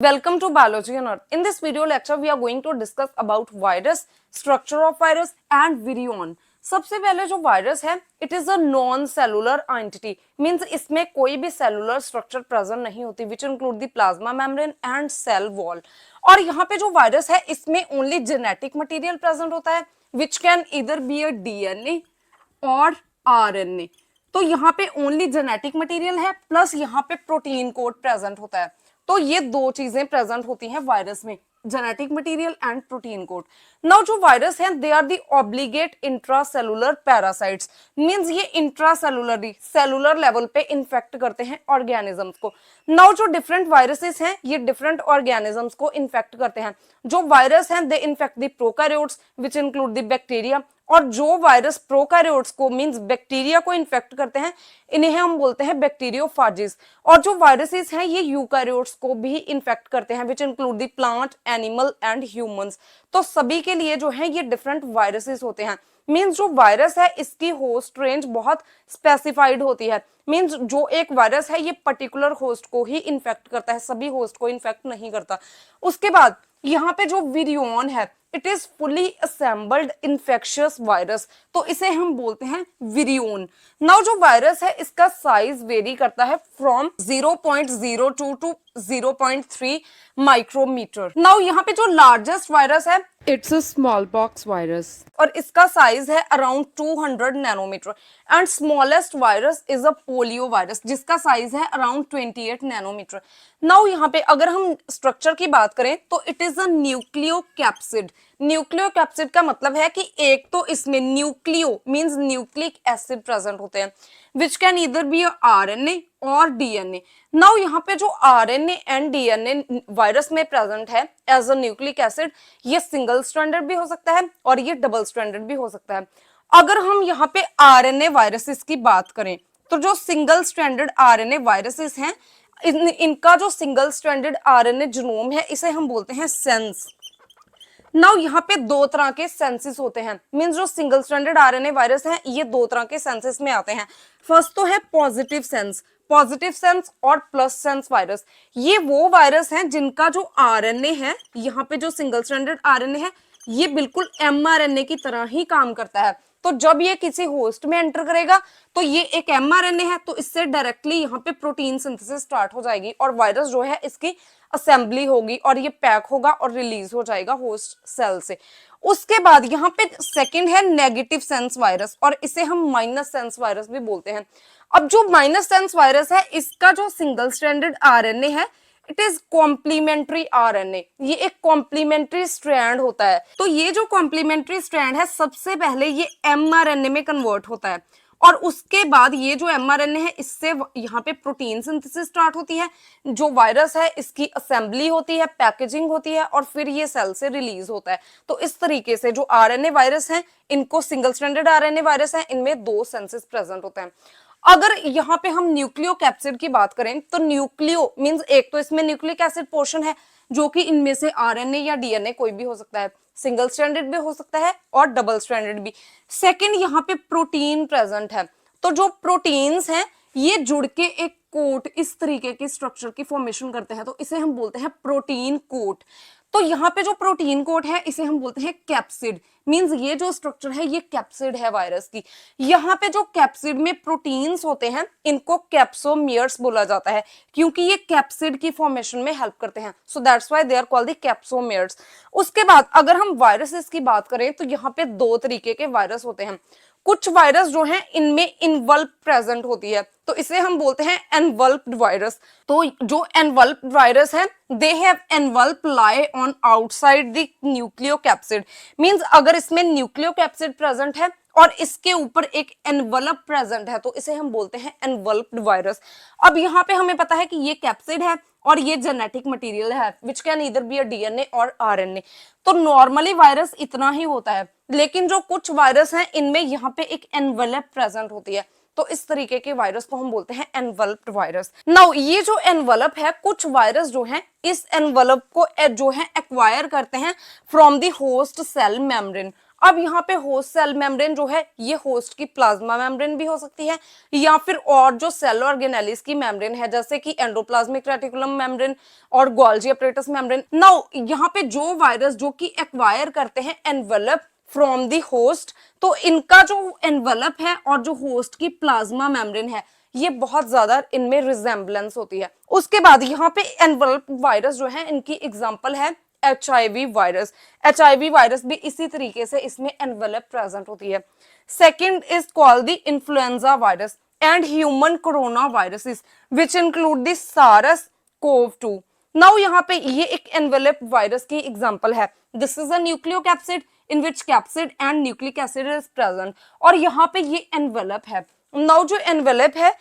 Welcome to Biology on Earth. In this video lecture, we are going to discuss about virus, structure of virus and virion. सबसे पहले जो virus है, it is a non cellular entity, means इसमें कोई भी cellular structure present नहीं होती, which include the plasma membrane and cell wall. और यहाँ पे जो वायरस है, इसमें ओनली जेनेटिक मटेरियल प्रेजेंट होता है, विच can either be a DNA और आरएनए. तो यहाँ पे ओनली जेनेटिक मटेरियल है, प्लस यहाँ पे प्रोटीन कोड प्रेजेंट होता है. तो ये दो चीजें प्रेजेंट होती हैं वायरस में, genetic material and protein code. Now जो वायरस है, they are the obligate intracellular parasites, means ये इंट्रासेलुलरली सेलुलर लेवल पे इन्फेक्ट करते हैं ऑर्गेनिजम्स को. नाउ जो डिफरेंट वायरसेस हैं, ये डिफरेंट ऑर्गेनिजम्स को इन्फेक्ट करते हैं. जो वायरस हैं, they infect the prokaryotes which include the bacteria. और जो वायरस प्रोकैरियोट्स को मींस बैक्टीरिया को इन्फेक्ट करते हैं, इन्हें हम बोलते हैं बैक्टीरियोफाजिस. और जो वायरसेस हैं, ये यूकैरियोट्स को भी इन्फेक्ट करते हैं, विच include the plant, animal and humans. तो सभी के लिए जो है ये डिफरेंट वायरसेस होते हैं. मींस जो वायरस है, इसकी होस्ट रेंज बहुत स्पेसिफाइड होती है. मींस जो एक वायरस है, ये पर्टिकुलर होस्ट को ही इन्फेक्ट करता है, सभी होस्ट को इन्फेक्ट नहीं करता. उसके बाद यहाँ पे जो विरियन है, it is fully assembled infectious virus, तो इसे हम बोलते हैं विरियन. नाउ जो वायरस है, इसका साइज वेरी करता है फ्रॉम 0.02 टू 0.3 माइक्रोमीटर. नाउ यहाँ पे जो लार्जेस्ट वायरस है, it's a small pox virus, और इसका साइज है around 200 nanometre. And smallest virus is a polio virus, जिसका साइज है अराउंड 28 नैनोमीटर. नाउ यहाँ पे अगर हम स्ट्रक्चर की बात करें, तो it is a nucleocapsid. Nucleocapsid का मतलब है कि एक तो इसमें nucleo means nucleic acid present होते हैं, which can either be RNA और डीएनए. नाउ यहाँ पे जो आरएनए एंड डीएनए वायरस में प्रेजेंट है एज अ न्यूक्लिक एसिड, ये सिंगल स्ट्रैंडेड भी हो सकता है और ये डबल स्ट्रैंडेड भी हो सकता है. अगर हम यहाँ पे आरएनए वायरसेस की बात करें, तो जो सिंगल स्ट्रैंडेड आरएनए वायरसेस हैं, इनका जो सिंगल स्ट्रैंडेड आरएनए जीनोम है, इसे हम बोलते हैं सेंस. नाउ यहाँ पे दो तरह के सेंसेस होते हैं, मींस जो सिंगल स्ट्रैंडेड आरएनए वायरस है, ये दो तरह के सेंसेस में आते हैं. फर्स्ट तो है पॉजिटिव सेंस और प्लस सेंस वायरस. ये वो वायरस हैं जिनका जो आरएनए है, यहाँ पे जो सिंगल स्ट्रैंडेड आरएनए है, ये बिल्कुल एमआरएनए की तरह ही काम करता है. तो जब ये किसी होस्ट में एंटर करेगा, तो ये एक एमआरएनए है, तो इससे डायरेक्टली यहाँ पे प्रोटीन सिंथेसिस स्टार्ट हो जाएगी, और वायरस जो है इसकी असेंबली होगी, और ये पैक होगा और रिलीज हो जाएगा होस्ट सेल से. उसके बाद यहाँ पे सेकंड है नेगेटिव सेंस वायरस, और इसे हम माइनस सेंस वायरस भी बोलते हैं. अब जो माइनस सेंस वायरस है, इसका जो सिंगल स्ट्रैंडेड आरएनए है, इट इज कॉम्प्लीमेंट्री आरएनए. ये एक कॉम्प्लीमेंट्री स्ट्रैंड होता है. तो ये जो कॉम्प्लीमेंट्री स्ट्रैंड है, सबसे पहले ये एमआरएनए में कन्वर्ट होता है, और उसके बाद ये जो एमआरएनए है, इससे यहाँ पे प्रोटीन सिंथेसिस स्टार्ट होती है. जो वायरस है, इसकी असेंबली होती है, पैकेजिंग होती है, और फिर ये सेल से रिलीज होता है. तो इस तरीके से जो आरएनए वायरस है, इनको सिंगल स्ट्रैंडेड आरएनए वायरस है, इनमें दो सेंसेस प्रेजेंट होते हैं. अगर यहाँ पे हम न्यूक्लियोकैप्सिड की बात करें, तो न्यूक्लियो मींस एक तो इसमें न्यूक्लिक एसिड पोर्शन है, जो कि इनमें से आरएनए या डीएनए कोई भी हो सकता है, सिंगल स्ट्रैंडेड भी हो सकता है और डबल स्ट्रैंडेड भी. सेकंड, यहाँ पे प्रोटीन प्रेजेंट है. तो जो प्रोटीन्स हैं, ये जुड़ के एक कोट, इस तरीके की स्ट्रक्चर की फॉर्मेशन करते हैं, तो इसे हम बोलते हैं प्रोटीन कोट. तो यहाँ पे जो प्रोटीन कोट है, इसे हम बोलते हैं कैप्सिड. मींस ये जो स्ट्रक्चर है, ये कैप्सिड है वायरस की. यहाँ पे जो कैप्सिड में प्रोटीन्स होते हैं, इनको कैप्सोमियर्स बोला जाता है, क्योंकि ये कैप्सिड की फॉर्मेशन में हेल्प करते हैं. So that's why they are called the capsomeres. उसके बाद अगर हम वायरसेस की बात करें, तो यहाँ पे दो तरीके के वायरस होते हैं. कुछ वायरस जो हैं, इनमें इनवल्प प्रेजेंट होती है, तो इसे हम बोलते हैं एनवल्प्ड वायरस. तो जो एनवल्प्ड वायरस है, they have envelope lie on outside the nucleocapsid. Means अगर इसमें न्यूक्लियोकैप्सिड प्रेजेंट है और इसके ऊपर एक एनवलप प्रेजेंट है, तो इसे हम बोलते हैं एनवल्प्ड वायरस. अब यहाँ पे हमें पता है कि ये कैप्सिड है और ये जेनेटिक मटेरियल है, which can either be a DNA और आरएनए. तो नॉर्मली वायरस इतना ही होता है, लेकिन जो कुछ वायरस हैं, इनमें यहाँ पे एक एनवलप प्रेजेंट होती है, तो इस तरीके के वायरस को हम बोलते हैं एनवल्प्ड वायरस. नाउ ये जो एनवलप है, कुछ वायरस जो हैं, इस एनवलप को जो है एक्वायर करते हैं from the host cell membrane. अब यहाँ पे होस्ट सेल मेम्ब्रेन जो है ये होस्ट की प्लाज्मा मेम्ब्रेन भी हो सकती है, या फिर और जो सेल ऑर्गेनेलिस की मेम्ब्रेन है जैसे कि एंडोप्लाज्मिक रेटिकुलम मेम्ब्रेन और गोल्जी अपरेटस मेम्ब्रेन। नाउ यहाँ पे जो वायरस जो कि एक्वायर करते हैं एनवेलप फ्रॉम द होस्ट, तो इनका जो एनवेलप है और जो होस्ट की प्लाज्मा मेम्ब्रेन है ये बहुत ज्यादा इनमें रिजेम्बलेंस होती है। उसके बाद यहाँ पे एनवेलप वायरस जो है इनकी एग्जांपल है HIV वायरस। HIV वायरस भी इसी तरीके से इसमें एनवेलप प्रेजेंट होती है। Second is called the influenza virus and human corona viruses which include the SARS-CoV-2। Now यहाँ पे ये एक एनवेलप वायरस की एग्जांपल है। This is a nucleocapsid in which capsid and nucleic acid is present, और यहाँ पे ये एनवेलप है। नाउ जो एनवेलप है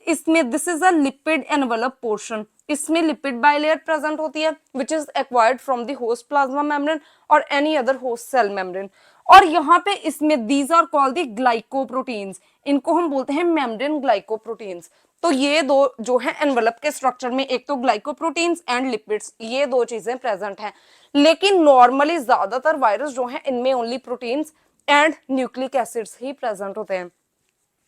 इसमें this is a lipid envelope portion, इसमें लिपिड बाइलेयर प्रेजेंट होती है which is acquired from the host plasma membrane और any other host cell membrane. और यहाँ पे इसमें these are called the glycoproteins, इनको हम बोलते हैं मेम्ब्रेन ग्लाइकोप्रोटीन्स। तो ये दो जो है एनवेलप के स्ट्रक्चर में, एक तो ग्लाइकोप्रोटीन्स एंड लिपिड्स, ये दो चीजें प्रेजेंट हैं। लेकिन नॉर्मली ज्यादातर वायरस जो है इनमें only proteins and nucleic acids he present होते हैं।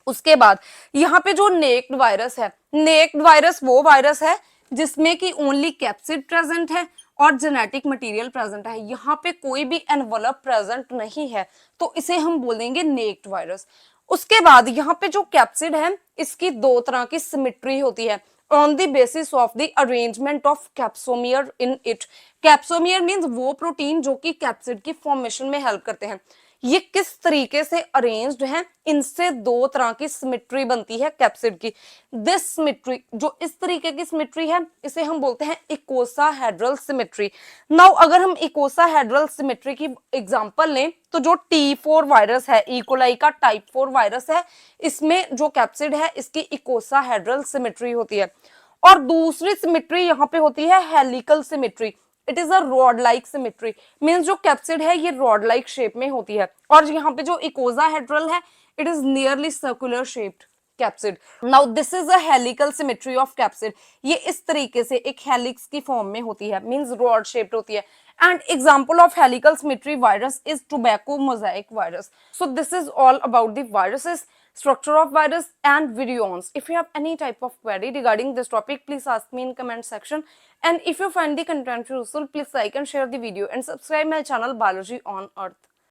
उसके बाद यहाँ पे जो नेक्ड वायरस है, नेक्ड वायरस वो वायरस है जिसमें कि ओनली कैप्सिड प्रेजेंट है और जेनेटिक मटेरियल प्रेजेंट है, यहाँ पे कोई भी एनवेलप प्रेजेंट नहीं है, तो इसे हम बोलेंगे नेक्ड वायरस। उसके बाद यहाँ पे जो कैप्सिड है इसकी दो तरह की सिमेट्री होती है on the basis of the arrangement of capsomere in it. Capsomere means वो प्रोटीन जो कि कैप्सिड की फॉर्मेशन में हेल्प करते हैं। ये किस तरीके से अरेंज्ड है, इनसे दो तरह की सिमेट्री बनती है कैप्सिड की। दिस सिमेट्री जो इस तरीके की सिमेट्री है इसे हम बोलते हैं इकोसाहेड्रल सिमेट्री। नाउ अगर हम इकोसाहेड्रल सिमेट्री की एग्जांपल लें तो जो T4 वायरस है, इकोलाई का टाइप 4 वायरस है, इसमें जो कैप्सिड है इसकी इकोसाहेड्रल सिमेट्री होती है। और दूसरी सिमेट्री यहाँ पे होती है helical symmetry. It is a rod like symmetry, means जो कैप्सिड है ये रॉड लाइक शेप में होती है, और यहाँ पे जो इकोसाहेड्रल है it is nearly circular shaped capsid. Now this is a helical symmetry of capsid, ये इस तरीके से एक हेलिक्स की फॉर्म में होती है, मींस रॉड शेप्ड होती है। And example of helical symmetry virus is tobacco Mosaic virus. So this is all about the viruses, structure of virus and virions. If you have any type of query regarding this topic, please ask me in comment section. And if you find the content useful, please like and share the video and subscribe my channel Biology on Earth.